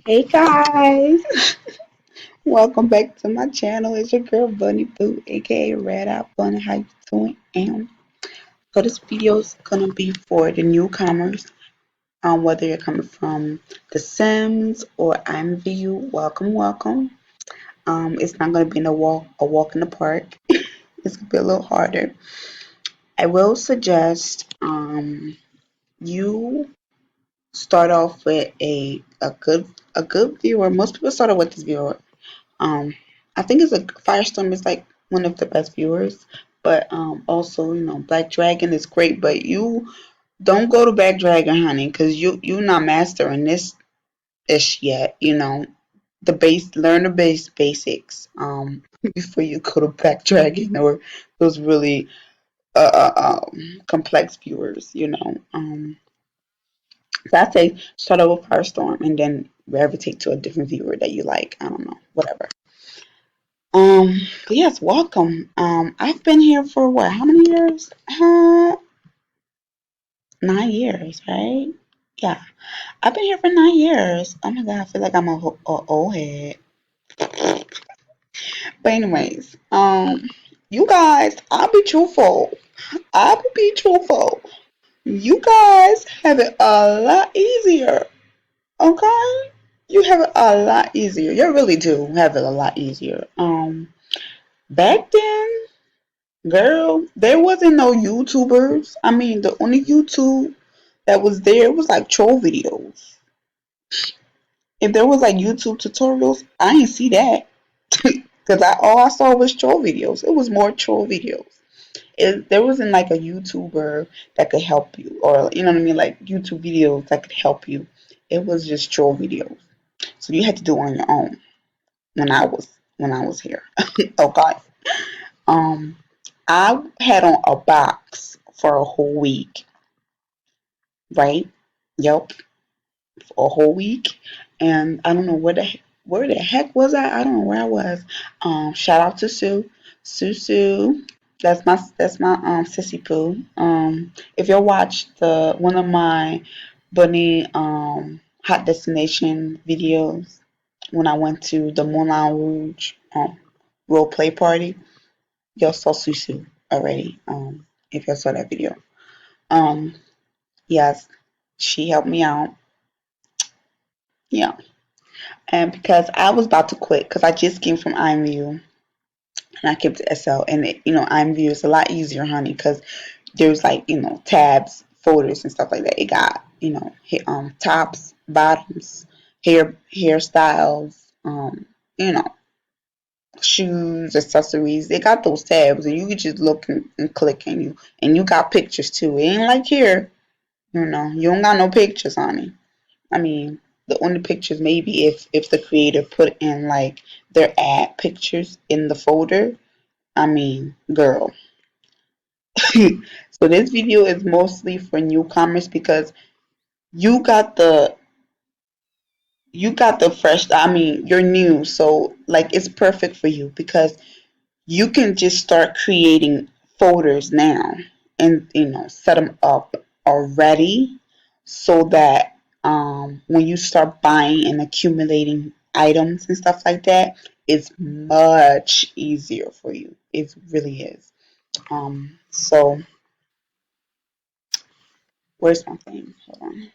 Hey guys, welcome back to my channel. It's your girl Bunny Boo, aka Red Eye Bunny. How you doing? So this video is gonna be for the newcomers. Whether you're coming from The Sims or IMVU, welcome, welcome. It's not gonna be a walk in the park. It's gonna be a little harder. I will suggest you start off with a good viewer. Most people start off with this viewer. Um, I think it's a Firestorm is like one of the best viewers, but also Black Dragon is great, but you don't go to Black Dragon, honey, because you're not mastering this ish yet. The learn the basics before you go to Black Dragon or those really complex viewers. So I say start out with Firestorm and then gravitate to a different viewer that you like. I don't know, whatever. But yes, welcome. I've been here for what? How many years? 9 years, right? Yeah, I've been here for 9 years. Oh my God, I feel like I'm a old head. But anyways, you guys, I'll be truthful. I will be truthful. You guys have it a lot easier, okay? You have it a lot easier. You really do have it a lot easier. Back then. Girl, there wasn't no YouTubers. I mean, the only YouTube that was there was like troll videos. If there was like YouTube tutorials, I didn't see that because all I saw was troll videos. It was more troll videos. There wasn't like a YouTuber that could help you, or you know what I mean, like YouTube videos that could help you. It was just troll videos, so you had to do it on your own. When I was here, okay. Um, I had on a box for a whole week, right? Yep, for a whole week, and I don't know where the heck was I? I don't know where I was. Shout out to Sue. That's my sissy poo. If you watch the one of my bunny hot destination videos when I went to the Moulin Rouge role play party, y'all saw Susu already. If y'all saw that video. Um, yes, she helped me out. Yeah. And because I was about to quit because I just came from IMVU and I came to SL and IMVU is a lot easier, honey, because there's like, tabs, folders and stuff like that. It got, tops, bottoms, hairstyles, you know, shoes, accessories. They got those tabs and you can just look and click and you got pictures too. It ain't like here, you don't got no pictures, honey. I mean, the only pictures maybe if the creator put in like their ad pictures in the folder. I mean, girl. So this video is mostly for newcomers because you got the fresh. I mean, you're new, so like it's perfect for you because you can just start creating folders now and set them up already so that when you start buying and accumulating items and stuff like that, it's much easier for you. It really is. So where's my thing? Hold on.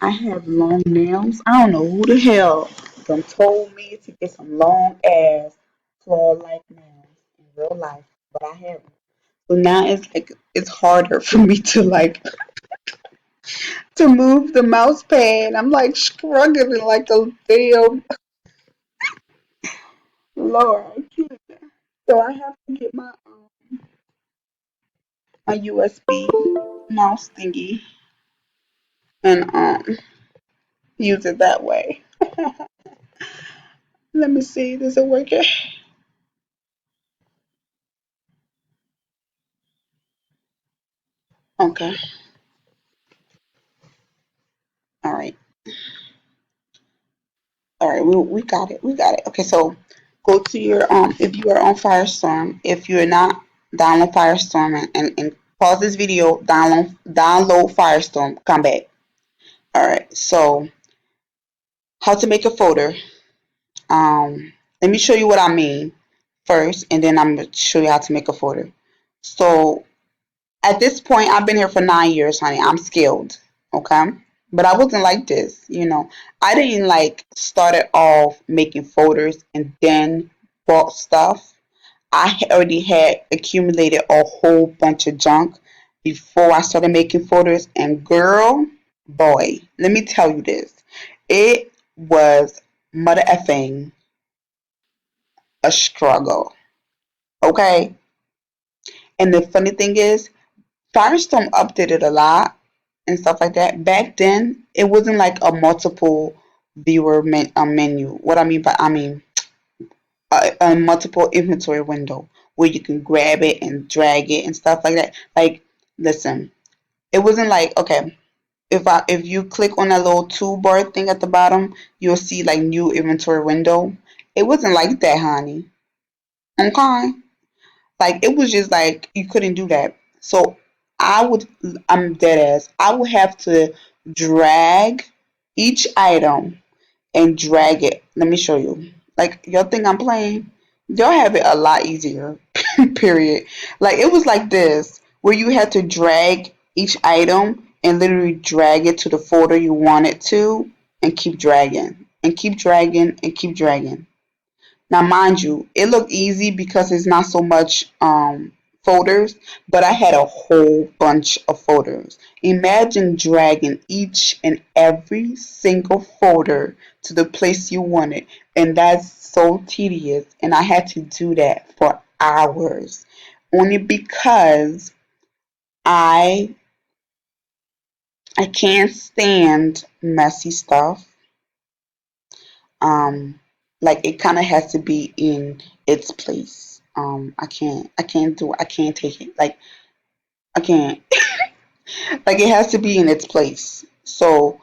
I have long nails. I don't know who the hell done told me to get some long ass claw like nails in real life, but I haven't. So now it's like it's harder for me to like to move the mouse pad. I'm like struggling like a damn Lord. I can't. So I have to get my USB mouse thingy and use it that way. Let me see. Does it work? Okay. All right. All right. We got it. We got it. Okay. So go to your if you are on Firestorm. If you're not, download Firestorm and pause this video. Download Firestorm. Come back. All right. So how to make a folder. Let me show you what I mean first, and then I'm gonna show you how to make a folder. So at this point, I've been here for 9 years, honey. I'm skilled, okay? But I wasn't like this, you know. I didn't like started off making folders and then bought stuff. Already had accumulated a whole bunch of junk before I started making folders. And girl, boy, let me tell you this. It was mother effing a struggle. Okay? And the funny thing is, Firestone updated a lot and stuff like that. Back then, it wasn't like a multiple viewer menu. What I mean by I mean a multiple inventory window where you can grab it and drag it and stuff like that. Like, listen, it wasn't like okay. If you click on that little toolbar thing at the bottom, you'll see like new inventory window. It wasn't like that, honey. Okay, like it was just like you couldn't do that. So I'm dead ass. I would have to drag each item and drag it. Let me show you. Like y'all think I'm playing? Y'all have it a lot easier. Period. Like it was like this, where you had to drag each item and literally drag it to the folder you want it to, and keep dragging and keep dragging and keep dragging. Now, mind you, it looked easy because it's not so much folders, but I had a whole bunch of folders. Imagine dragging each and every single folder to the place you wanted, and that's so tedious. And I had to do that for hours, only because I I can't stand messy stuff. um like it kind of has to be in its place. I can't take it, like I can't. Like it has to be in its place. So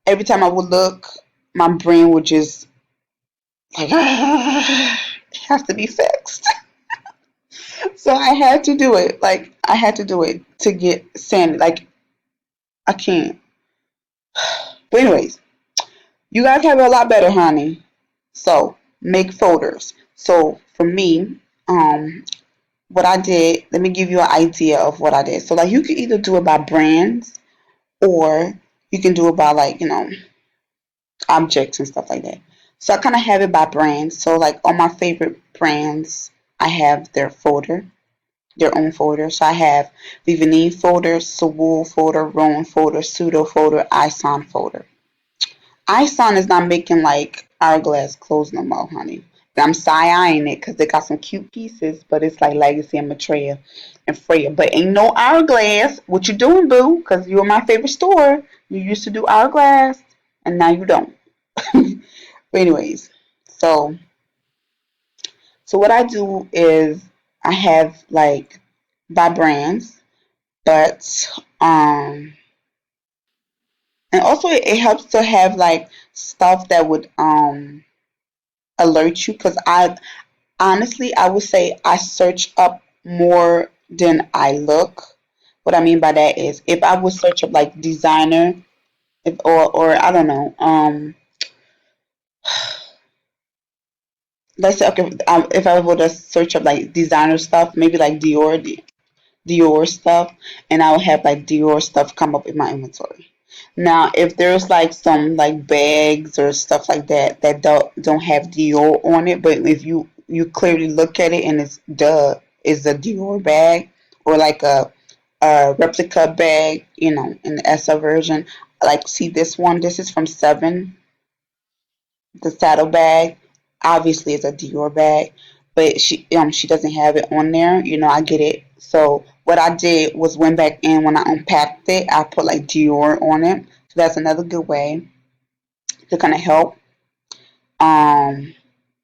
every time I would look, my brain would just like it has to be fixed. So I had to do it, like I had to do it to get sanity. Like I can't. But anyways, you guys have it a lot better, honey. So make folders. So for me, what I did, let me give you an idea of what I did. So like you can either do it by brands, or you can do it by like, objects and stuff like that. So I kind of have it by brands. So like all my favorite brands, I have their own folder. So I have Vivanine folder, Sewol folder, Rowan folder, Pseudo folder, Ison folder. Ison is not making like hourglass clothes no more, honey. I'm side-eyeing it because they got some cute pieces, but it's like Legacy and Maitreya and Freya. But ain't no hourglass. What you doing, boo? Because you're my favorite store. You used to do hourglass, and now you don't. But anyways, so so what I do is I have like by brands, but and also it helps to have like stuff that would alert you, because I honestly, I would say I search up more than I look. What I mean by that is if I would search up like designer, if or I don't know, let's say okay, if I were to search up like designer stuff, maybe like Dior stuff, and I would have like Dior stuff come up in my inventory. Now, if there's like some like bags or stuff like that that don't have Dior on it, but if you clearly look at it and it's a Dior bag, or like a replica bag, in the SL version. Like, see this one. This is from Seven, the saddle bag. Obviously, it's a Dior bag, but she doesn't have it on there. I get it. So what I did was went back in when I unpacked it. I put like Dior on it. So that's another good way to kind of help. Um,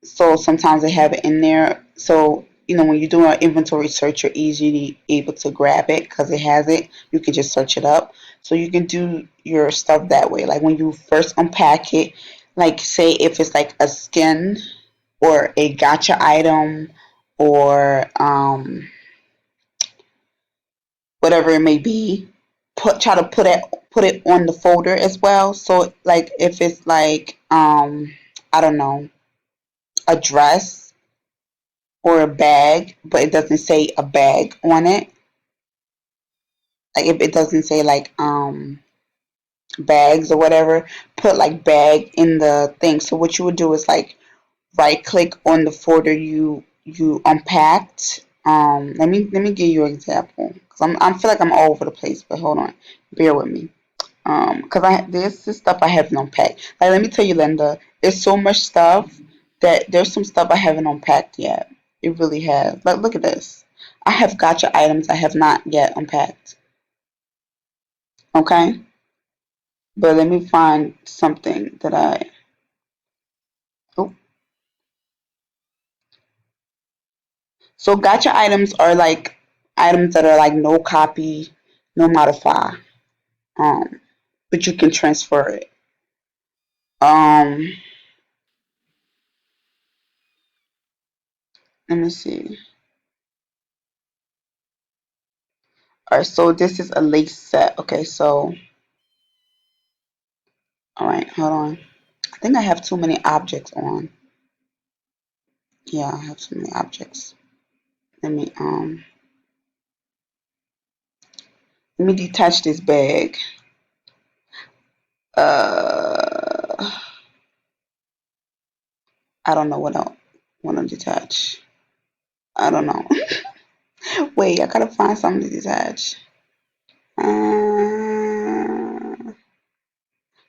so sometimes they have it in there. So when you do an inventory search, you're easily able to grab it because it has it. You can just search it up. So you can do your stuff that way. Like when you first unpack it, like say if it's like a skin or a gotcha item, or whatever it may be, try to put it on the folder as well. So like if it's like I don't know, a dress or a bag, but it doesn't say a bag on it. Like if it doesn't say like bags or whatever, put like bag in the thing. So what you would do is like right click on the folder you unpacked. Let me give you an example because I feel like I'm all over the place, but hold on, bear with me. Because this is stuff I haven't unpacked. Like let me tell you, Linda, there's so much stuff that there's some stuff I haven't unpacked yet. It really has. Like look at this. I have gotcha items I have not yet unpacked. Okay, but let me find something that I. Oh, so gotcha items are like items that are like no copy, no modify. Um, but you can transfer it. Um, let me see. All right, so this is a lace set. Okay, so all right, hold on. I think I have too many objects on. Yeah, I have too many objects. Let me um let me detach this bag. Uh, I don't know what I want to detach. I don't know. Wait, I gotta find something to detach.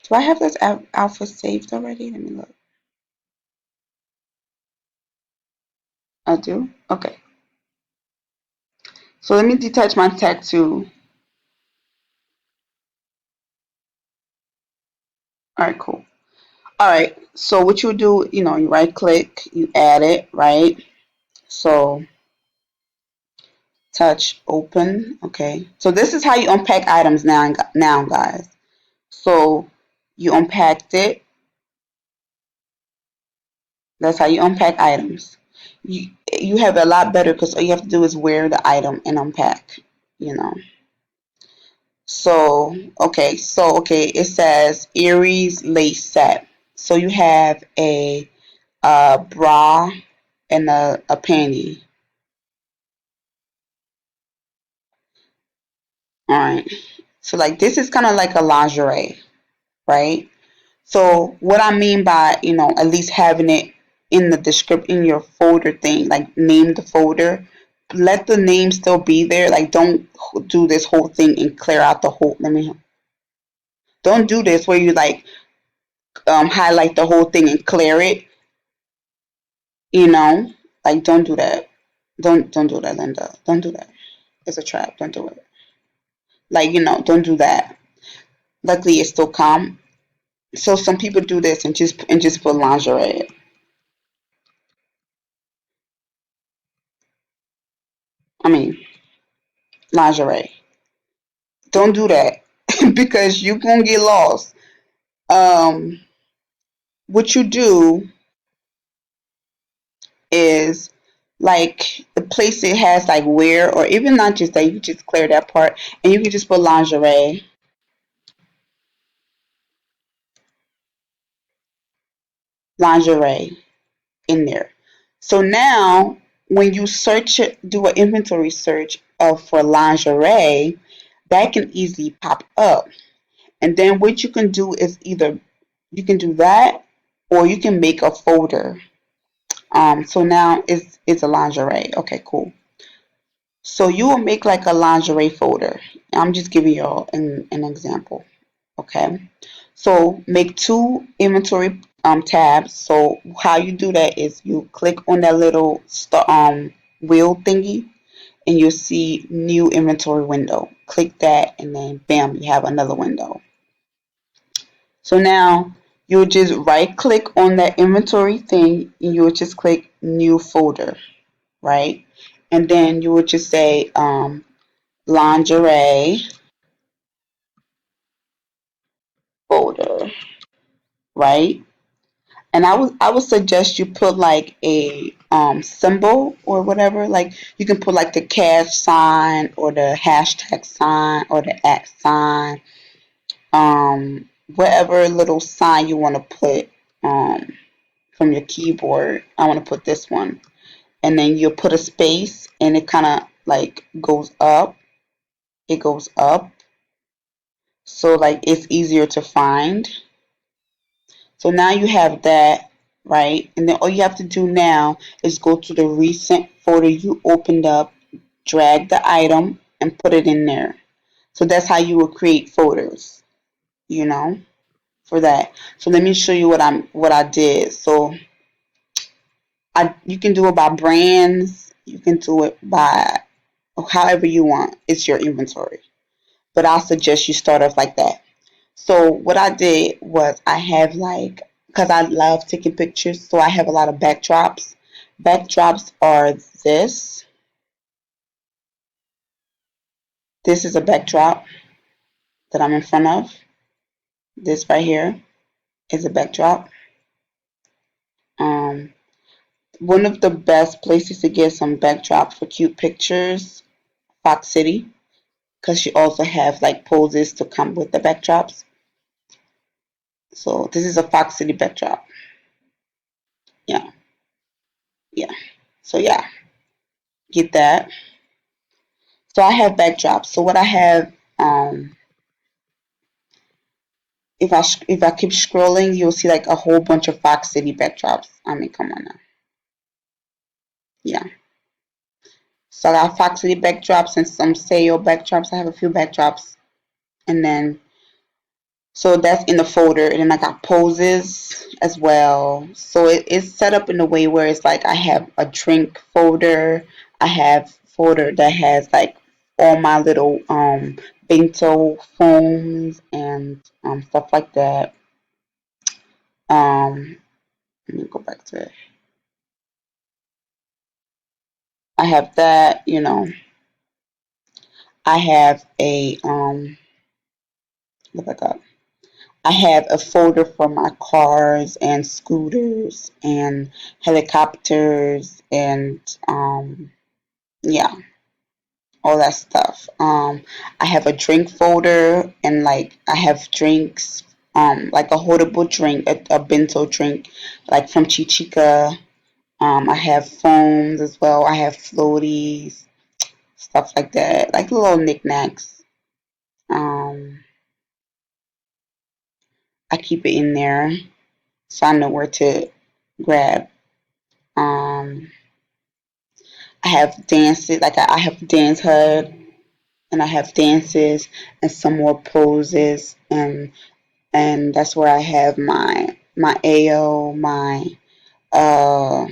Do I have this alpha saved already? Let me look. I do? Okay. So let me detach my tattoo. Alright, cool. Alright, so what you do, you right click, you add it, right? So touch open. Okay. So this is how you unpack items now, guys. So you unpacked it. That's how you unpack items. You have a lot better because all you have to do is wear the item and unpack, you know. So it says Aries lace set. So you have a bra and a panty. All right. So like this is kind of like a lingerie, right? So what I mean by, at least having it in the description in your folder thing, like name the folder, let the name still be there. Like don't do this whole thing and clear out the whole. Don't do this where you like highlight the whole thing and clear it. You know, like don't do that. Don't do that, Linda. Don't do that. It's a trap. Don't do it. Like don't do that. Luckily, it's still calm. So some people do this and just put lingerie. I mean lingerie. Don't do that because you're gonna get lost. Um, what you do is like the place it has like wear or even not just that you just clear that part and you can just put lingerie in there. So now when you search it, do an inventory search of for lingerie, that can easily pop up. And then what you can do is either you can do that or you can make a folder. So now it's a lingerie. Okay, cool. So you will make like a lingerie folder. I'm just giving you all an example. Okay. So make two inventory tabs. So how you do that is you click on that little wheel thingy and you'll see new inventory window. Click that and then bam, you have another window. So now you'll just right click on that inventory thing and you'll just click new folder, right? And then you would just say lingerie folder, right? And I would suggest you put like a symbol or whatever. Like you can put like the cash sign or the hashtag sign or the at sign, whatever little sign you want to put from your keyboard. I want to put this one, and then you put a space, and it kind of like goes up. It goes up, so like it's easier to find. So now you have that, right? And then all you have to do now is go to the recent folder you opened up, drag the item, and put it in there. So that's how you will create folders, you know, for that. So let me show you what I did. So I you can do it by brands, you can do it by however you want. It's your inventory. But I'll suggest you start off like that. So what I did was I have like, because I love taking pictures, so I have a lot of backdrops. Backdrops are this. This is a backdrop that I'm in front of. This right here is a backdrop. Um, One of the best places to get some backdrops for cute pictures, Fox City, because you also have like poses to come with the backdrops. So this is a Fox City backdrop. Yeah, yeah. So yeah, get that. So I have backdrops. So what I have, if I keep scrolling, you'll see like a whole bunch of Fox City backdrops. I mean, come on now. Yeah. So I got Fox City backdrops and some Sayo backdrops. I have a few backdrops, and then so that's in the folder, and then I got poses as well. So it's set up in a way where it's like I have a drink folder. I have folder that has like all my little bento foams and stuff like that. Um, Let me go back to it. I have that, you know. I have a look back up. I have a folder for my cars and scooters and helicopters and yeah, all that stuff. I have a drink folder and like I have drinks, like a holdable drink, a bento drink, like from Chichica. I have foams as well. I have floaties, stuff like that, like little knickknacks. Um, I keep it in there so I know where to grab. Um, I have dances, like I have dance hub, and I have dances and some more poses, and that's where I have my AO, my uh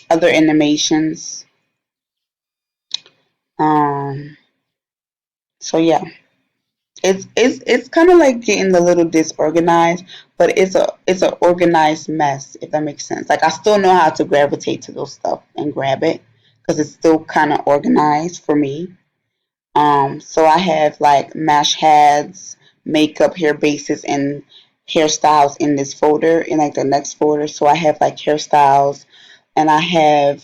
other animations. Um, so yeah, it's kind of like getting a little disorganized, but it's a organized mess if that makes sense. Like I still know how to gravitate to those stuff and grab it because it's still kind of organized for me. So I have like mash heads, makeup, hair bases, and hairstyles in this folder in like the next folder. So I have like hairstyles, and I have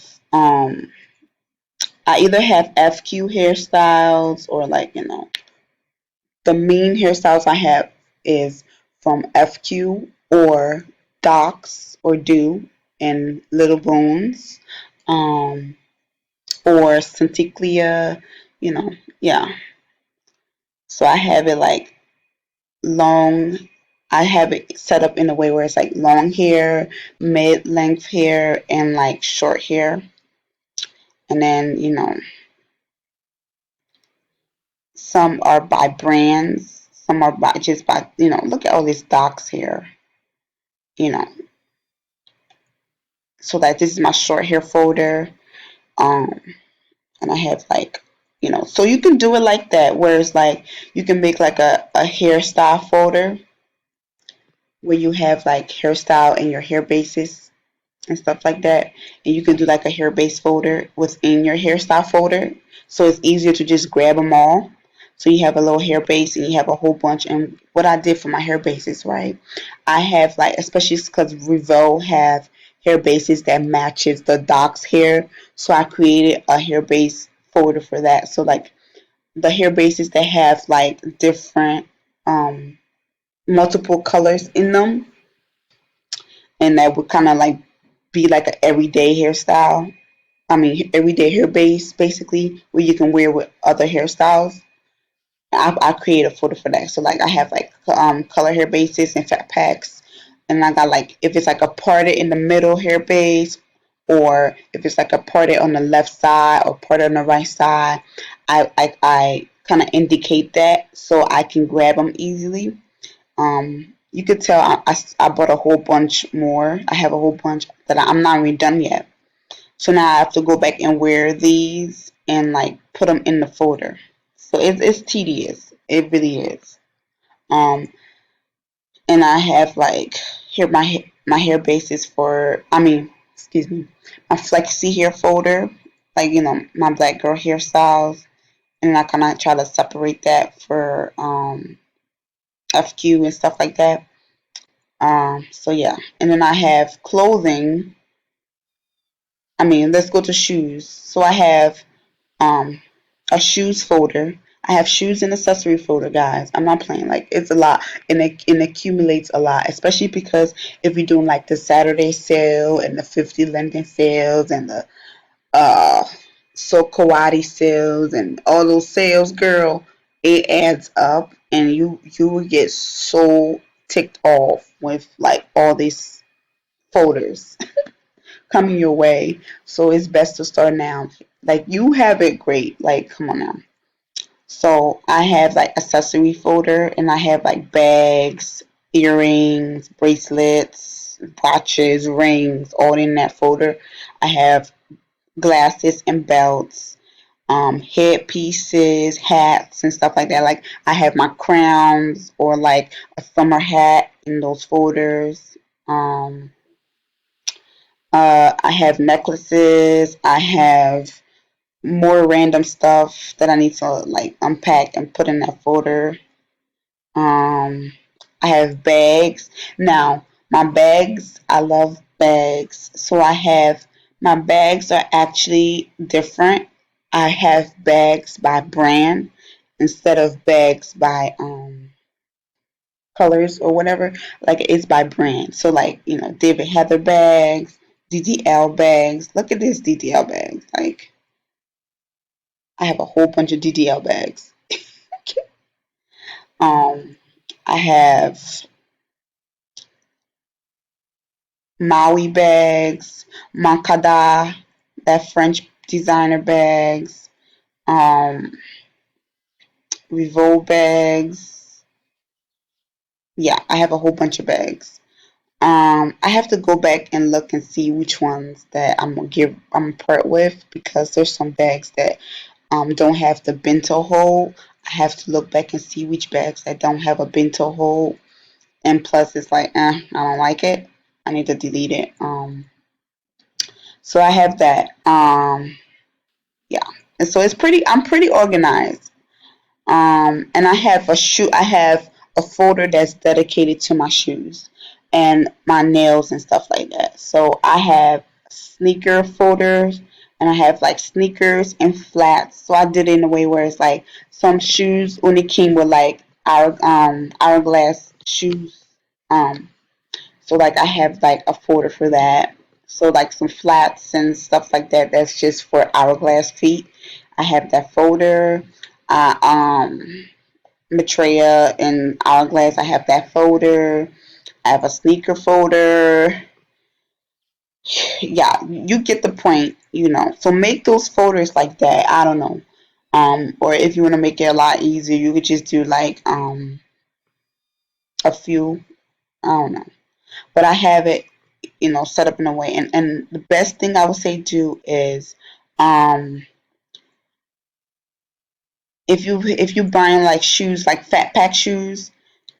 I either have FQ hairstyles or like the main hairstyles I have is from FQ or Docs or Do and Little Bones, um, or Centiclia, you know, yeah. So I have it like long. I have it set up in a way where it's like long hair, mid length hair, and like short hair. And then, some are by brands, some are by just by, look at all these docs here, you know. So that this is my short hair folder. Um, and I have like, so you can do it like that, where it's like you can make like a hairstyle folder where you have like hairstyle and your hair bases and stuff like that. And you can do like a hair base folder within your hairstyle folder. So it's easier to just grab them all. So you have a little hair base and you have a whole bunch. And what I did for my hair bases, right? I have like, especially because Revol have hair bases that matches the doc's hair. So I created a hair base folder for that. So like the hair bases that have like different um multiple colors in them, and that would kind of like be like an everyday hairstyle. I mean, everyday hair base, basically, where you can wear with other hairstyles. I create a folder for that. So like I have like color hair bases and fat packs, and I got like if it's like a parted in the middle hair base, or if it's like a parted on the left side or parted on the right side, I kind of indicate that so I can grab them easily. You could tell I bought a whole bunch more. I have a whole bunch that I'm not even done yet. So now I have to go back and wear these and like put them in the folder. So it's tedious. It really is. Um, and I have like here my hair bases for. I mean, excuse me, my flexi hair folder. Like my black girl hairstyles, and I kind of try to separate that for FQ and stuff like that. So yeah, and then I have clothing. I mean, let's go to shoes. So I have um a shoes folder. I have shoes and accessory folder, guys. I'm not playing. Like it's a lot, and it accumulates a lot, especially because if you're doing like the Saturday sale and the 50 London sales and the uh so Kawadi sales and all those sales, girl, it adds up, and you will get so ticked off with like all these folders coming your way. So it's best to start now. Like you have it great. Like come on now. So I have like accessory folder, and I have like bags, earrings, bracelets, watches, rings, all in that folder. I have glasses and belts, headpieces, hats, and stuff like that. Like I have my crowns or like a summer hat in those folders. Um, I have necklaces. I have more random stuff that I need to like unpack and put in that folder. Um, I have bags. Now, my bags, I love bags. So I have my bags are actually different. I have bags by brand instead of bags by colors or whatever. Like it's by brand. So like, David Heather bags, DDL bags. Look at this DDL bags. Like I have a whole bunch of DDL bags. Um, I have Maui bags, Mancada, that French designer bags, um, Revol bags. Yeah, I have a whole bunch of bags. I have to go back and look and see which ones that I'm part with because there's some bags that don't have the bento hole. I have to look back and see which bags that don't have a bento hole. And plus, it's like, I don't like it. I need to delete it. So I have that. Yeah, and so I'm pretty organized. And I have I have a folder that's dedicated to my shoes and my nails and stuff like that. So I have sneaker folders, and I have like sneakers and flats. So I did it in a way where it's like some shoes only came with like hourglass shoes. Um, so like I have like a folder for that. So like some flats and stuff like that. That's just for hourglass feet. I have that folder. Maitreya and hourglass. I have that folder. I have a sneaker folder. Yeah, you get the point. So make those folders like that. I don't know. Or if you want to make it a lot easier, you could just do like a few. I don't know. But I have it set up in a way. And the best thing I would say do is um if you buying like shoes like fat pack shoes,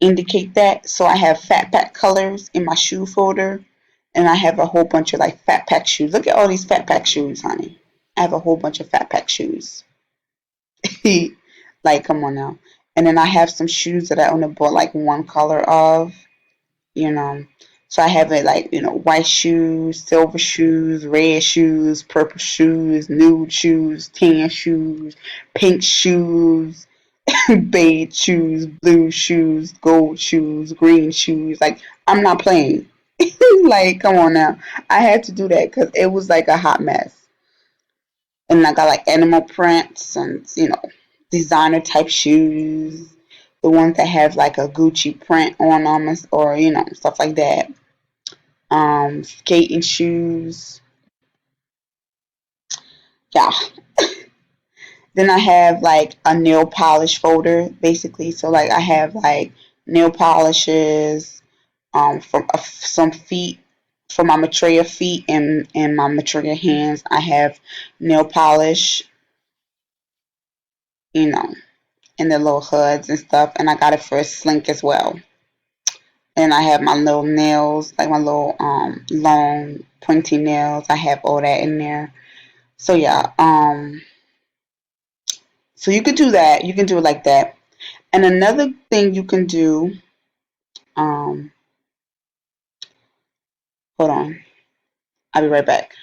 indicate that. So I have fat pack colors in my shoe folder, and I have a whole bunch of like fat pack shoes. Look at all these fat pack shoes, honey. I have a whole bunch of fat pack shoes. Like, come on now. And then I have some shoes that I only bought like one color of, you know. So I have it like, white shoes, silver shoes, red shoes, purple shoes, nude shoes, tan shoes, pink shoes, beige shoes, blue shoes, gold shoes, green shoes. Like, I'm not playing. Like, come on now. I had to do that because it was like a hot mess. And I got like animal prints and, designer type shoes. The ones that have like a Gucci print on them or, stuff like that. Skating shoes. Yeah. Then I have like a nail polish folder basically. So like I have like nail polishes, from some feet, for my Maitreya feet and my Maitreya hands. I have nail polish, you know, in the little hoods and stuff, and I got it for a slink as well. And I have my little nails, like my little long pointy nails. I have all that in there. So yeah, so you could do that. You can do it like that. And another thing you can do, um, hold on, I'll be right back.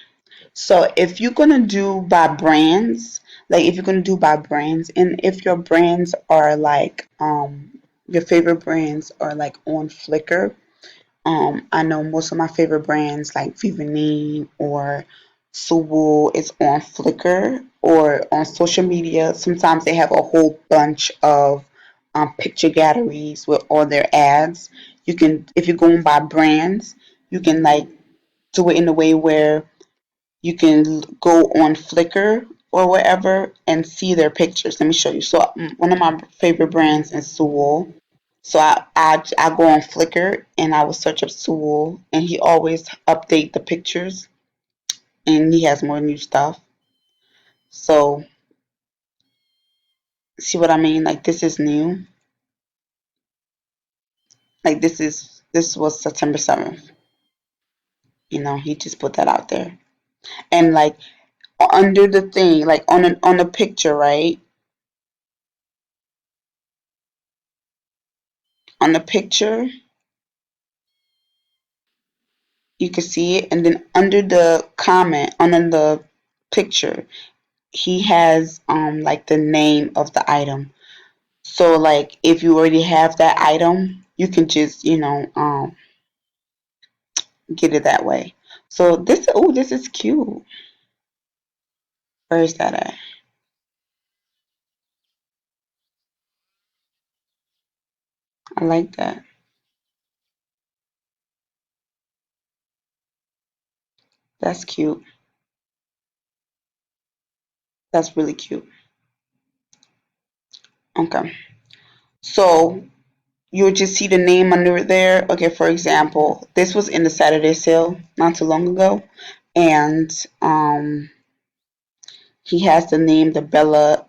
So if you're gonna do by brands, like if you're gonna do by brands, and if your brands are like your favorite brands are like on Flickr, I know most of my favorite brands like Vivanine or Suwu is on Flickr or on social media. Sometimes they have a whole bunch of picture galleries with all their ads. You can, if you're going by brands, you can like do it in a way where you can go on Flickr or wherever and see their pictures. Let me show you. So one of my favorite brands is Suwo. So I go on Flickr and I will search up Suwo, and he always update the pictures and he has more new stuff. So see what I mean? Like this is new. Like this was September 7th. He just put that out there. And like under the thing, like on the picture, right? On the picture, you can see it, and then under the comment, under the picture, he has like the name of the item. So like if you already have that item, you can just get it that way. So this is cute. Where is that at? I like that. That's cute. That's really cute. Okay. So you'll just see the name under there. Okay, for example, this was in the Saturday sale not too long ago, and he has the name the Bella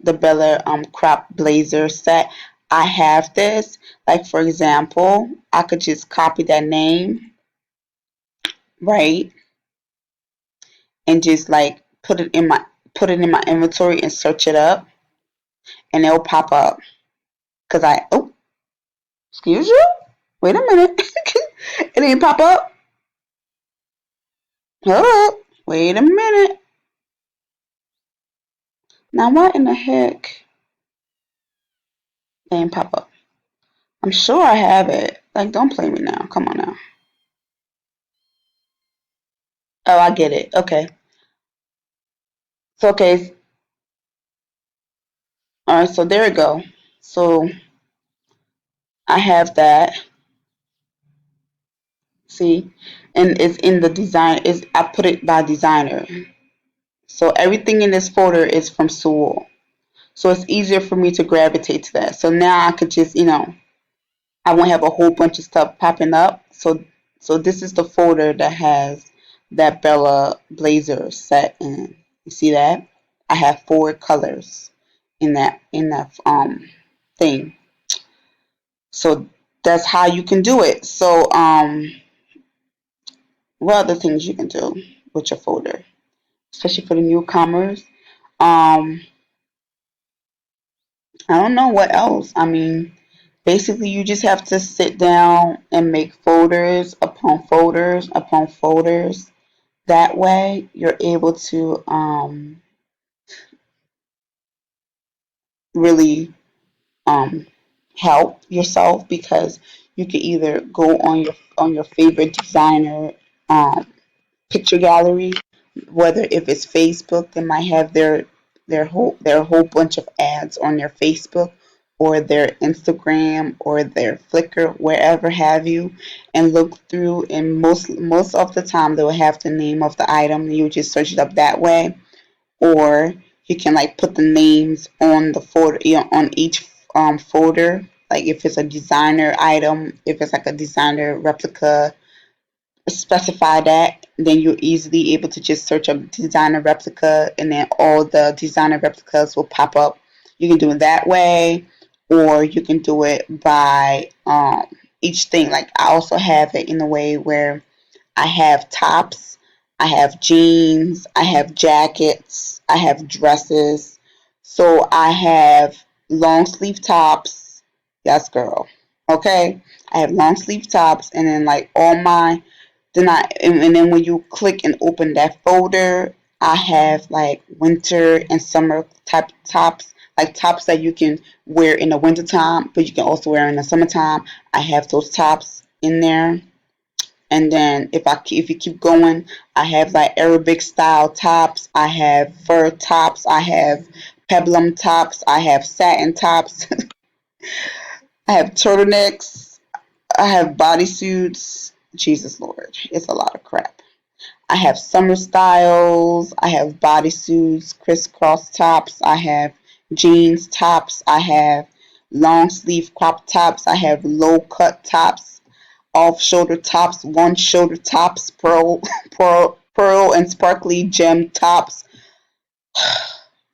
crop blazer set. I have this. Like for example, I could just copy that name, right? And just like put it in my inventory and search it up and it'll pop up. Cause excuse you? Wait a minute. It didn't pop up. Hold up. Wait a minute. Now what in the heck? It didn't pop up. I'm sure I have it. Like don't play me now. Come on now. Oh, I get it. Okay. So okay, all right, so there we go. So I have that. See, and it's in the design. Is I put it by designer. So everything in this folder is from Sewell. So it's easier for me to gravitate to that. So now I could just, I won't have a whole bunch of stuff popping up. So this is the folder that has that Bella blazer set in. You see that? I have 4 colors in that thing. So that's how you can do it. So what other things you can do with your folder, especially for the newcomers? Um I don't know what else. I mean, basically, you just have to sit down and make folders upon folders upon folders. That way, you're able to really um, help yourself because you can either go on your favorite designer um, picture gallery, whether if it's Facebook, they might have their whole bunch of ads on their Facebook or their Instagram or their Flickr, wherever have you, and look through. And most of the time, they will have the name of the item, and you just search it up that way. Or you can like put the names on the folder, on each folder. Like if it's a designer item, if it's like a designer replica, specify that, then you're easily able to just search a designer replica and then all the designer replicas will pop up. You can do it that way, or you can do it by each thing. Like I also have it in a way where I have tops, I have jeans, I have jackets, I have dresses. So I have long sleeve tops. Yes, girl. Okay. I have long sleeve tops and then like all my and then when you click and open that folder, I have like winter and summer type tops, like tops that you can wear in the wintertime, but you can also wear in the summertime. I have those tops in there. And then if you keep going, I have like Arabic style tops, I have fur tops, I have peplum tops, I have satin tops, I have turtlenecks, I have bodysuits. Jesus Lord, it's a lot of crap. I have summer styles, I have bodysuits, crisscross tops, I have jeans tops, I have long sleeve crop tops, I have low cut tops, off shoulder tops, one shoulder tops, pearl and sparkly gem tops,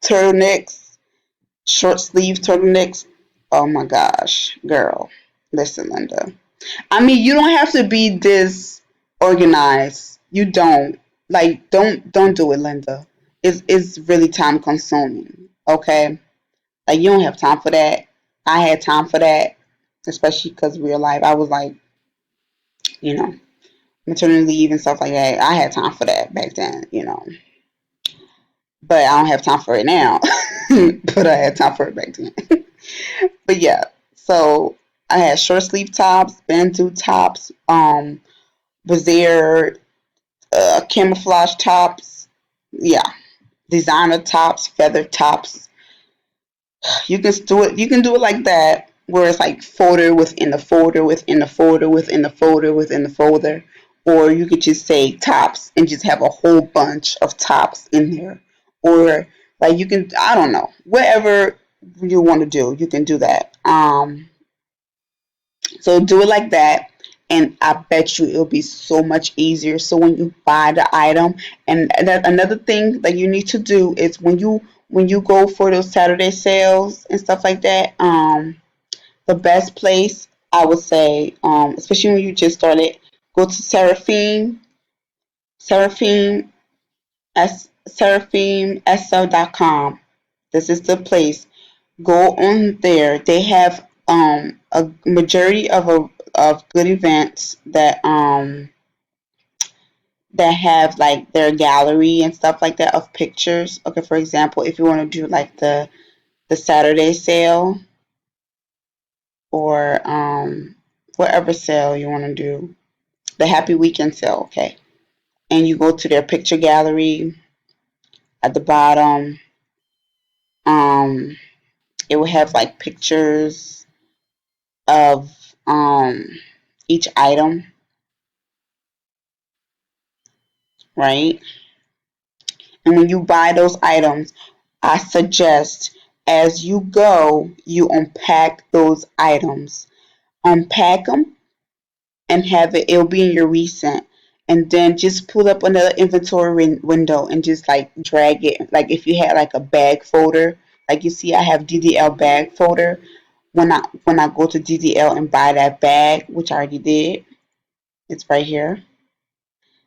turtlenecks, short sleeve turtlenecks. Oh my gosh, girl. Listen, Linda. I mean, you don't have to be this organized. You don't. Like, don't do it, Linda. It's really time consuming. Okay? Like you don't have time for that. I had time for that, especially because real life. I was like, you know, maternity leave and stuff like that. I had time for that back then, but I don't have time for it now. But I had time for it back then. But yeah, so I had short sleeve tops, bantu tops. Was there camouflage tops? Yeah, designer tops, feather tops. You can do it. You can do it like that, where it's like folder within the folder within the folder within the folder within the folder, or you could just say tops and just have a whole bunch of tops in there, or like you can. I don't know. Whatever you want to do, you can do that. So do it like that, and I bet you it'll be so much easier. So when you buy the item, and that another thing that you need to do is when you go for those Saturday sales and stuff like that, the best place I would say, especially when you just started, go to Seraphim SeraphimSL.com. This is the place. Go on there. They have a majority of good events that have like their gallery and stuff like that of pictures. Okay, for example, if you want to do like the Saturday sale or whatever sale you want to do, the Happy Weekend sale, okay, and you go to their picture gallery at the bottom, um, it will have like pictures of each item, right? And when you buy those items, I suggest as you go, you unpack those items. Unpack them and have it, it'll be in your recent. And then just pull up another inventory window and just like drag it. Like if you had like a bag folder, like you see, I have DDL bag folder. When I go to DDL and buy that bag, which I already did, it's right here.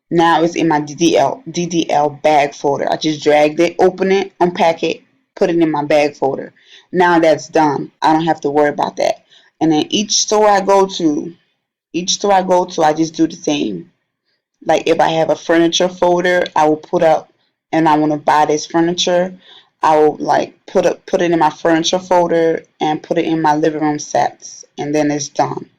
Now it's in my DDL bag folder. I just dragged it, open it, unpack it, put it in my bag folder. Now that's done. I don't have to worry about that. And then each store I go to, I just do the same. Like if I have a furniture folder, I will put up and I want to buy this furniture. I will like put it in my furniture folder and put it in my living room sets, and then it's done.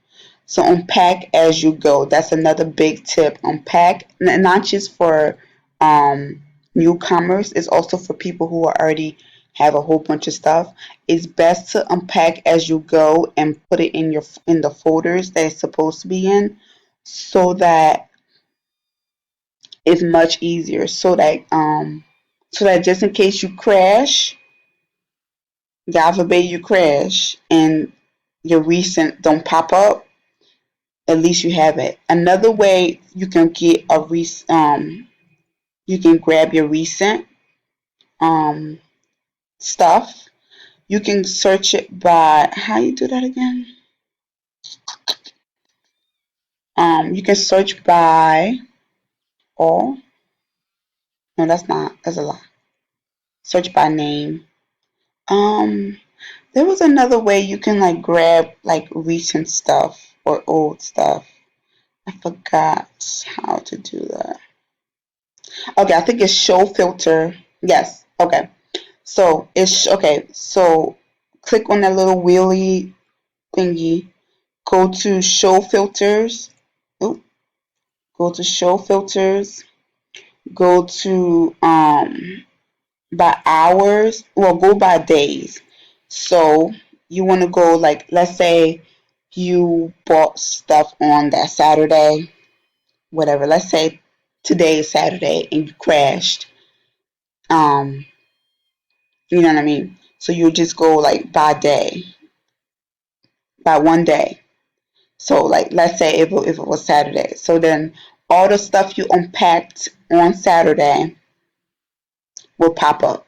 So unpack as you go. That's another big tip. Unpack, not just for um, newcomers. It's also for people who are already have a whole bunch of stuff. It's best to unpack as you go and put it in the folders that it's supposed to be in, so that it's much easier. So that just in case you crash, God forbid you crash, and your recent don't pop up, at least you have it. Another way you can get you can grab your recent um stuff. You can search it by how you do that again. You can search by all. No, that's a lie. Search by name. Um, there was another way you can like grab like recent stuff or old stuff. I forgot how to do that. Okay, I think it's show filter. Yes. Okay. So it's okay. So click on that little wheelie thingy. Go to show filters. Oop, go to show filters. Go to by hours. Well, go by days. So you want to go like, let's say you bought stuff on that Saturday, whatever. Let's say today is Saturday and you crashed. Um, you know what I mean? So you just go like by day, by one day. So like let's say if it was Saturday. So then all the stuff you unpacked on Saturday will pop up.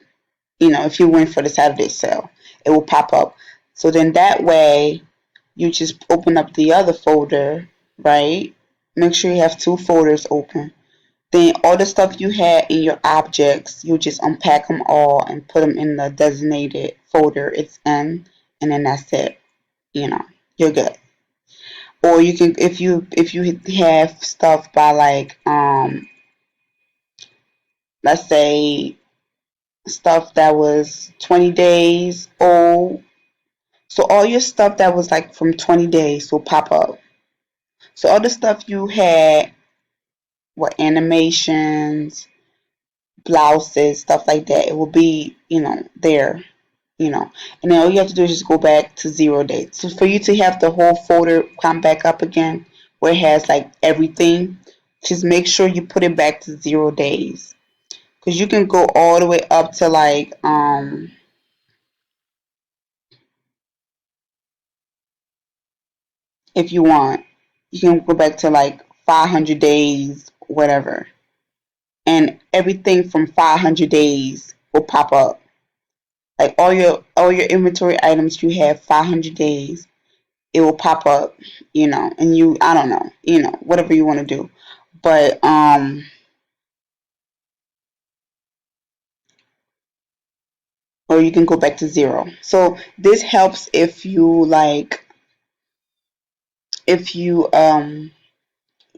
You know, if you went for the Saturday sale, it will pop up. So then that way you just open up the other folder, right? Make sure you have two folders open. Then all the stuff you had in your objects, you just unpack them all and put them in the designated folder it's in, and then that's it. You know, you're good. Or you can if you have stuff by like let's say stuff that was 20 days old. So all your stuff that was like from 20 days will pop up. So all the stuff you had, what animations, blouses, stuff like that, it will be, there, And then all you have to do is just go back to 0 days. So for you to have the whole folder come back up again, where it has like everything, just make sure you put it back to 0 days. Because you can go all the way up to like, if you want, you can go back to like 500 days, whatever. And everything from 500 days will pop up. Like all your inventory items you have 500 days, it will pop up, and I don't know, whatever you want to do. But or you can go back to 0. So this helps if you like if you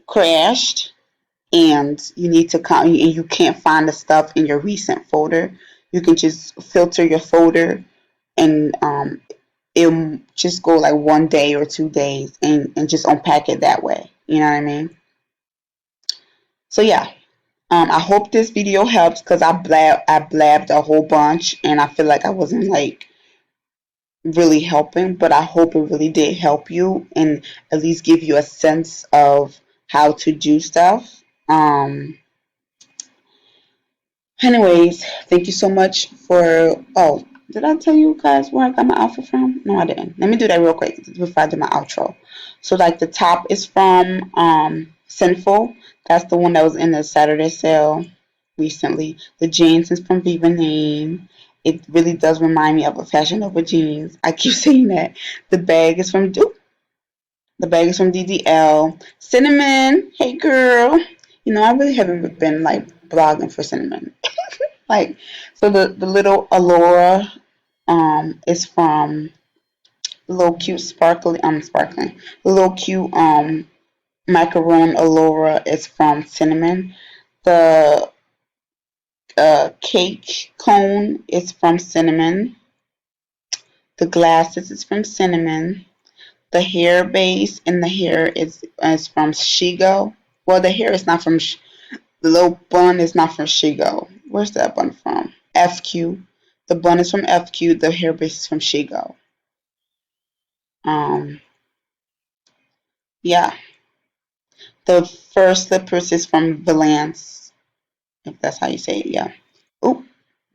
crashed and you need to come and you can't find the stuff in your recent folder. You can just filter your folder, and it'll just go like 1 day or 2 days, and just unpack it that way. You know what I mean? So yeah, I hope this video helps because I blabbed a whole bunch and I feel like I wasn't like really helping, but I hope it really did help you and at least give you a sense of how to do stuff. Anyways, thank you so much for. Oh, did I tell you guys where I got my outfit from? No, I didn't. Let me do that real quick before I do my outro. So, like, the top is from Sinful. That's the one that was in the Saturday sale recently. The jeans is from Viva Name. It really does remind me of a Fashion Nova jeans. I keep saying that. The bag is from Duke. The bag is from DDL. Cinnamon, hey girl. I really haven't been like blogging for Cinnamon. Like, so the little Allura is from little cute sparkling little cute macaron Allura is from cinnamon. The cake cone is from cinnamon. The glasses is from cinnamon. The hair base and the hair is from Shigo. Well, the hair is not from the little bun is not from Shigo. Where's that bun from? FQ. The bun is from FQ. The hair base is from Shigo. Um, yeah. The first slippers is from Valance, if that's how you say it. Yeah. Oh,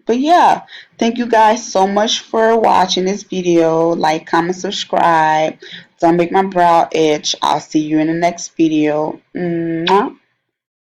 but yeah. Thank you guys so much for watching this video. Like, comment, subscribe. Don't make my brow itch. I'll see you in the next video. Mwah.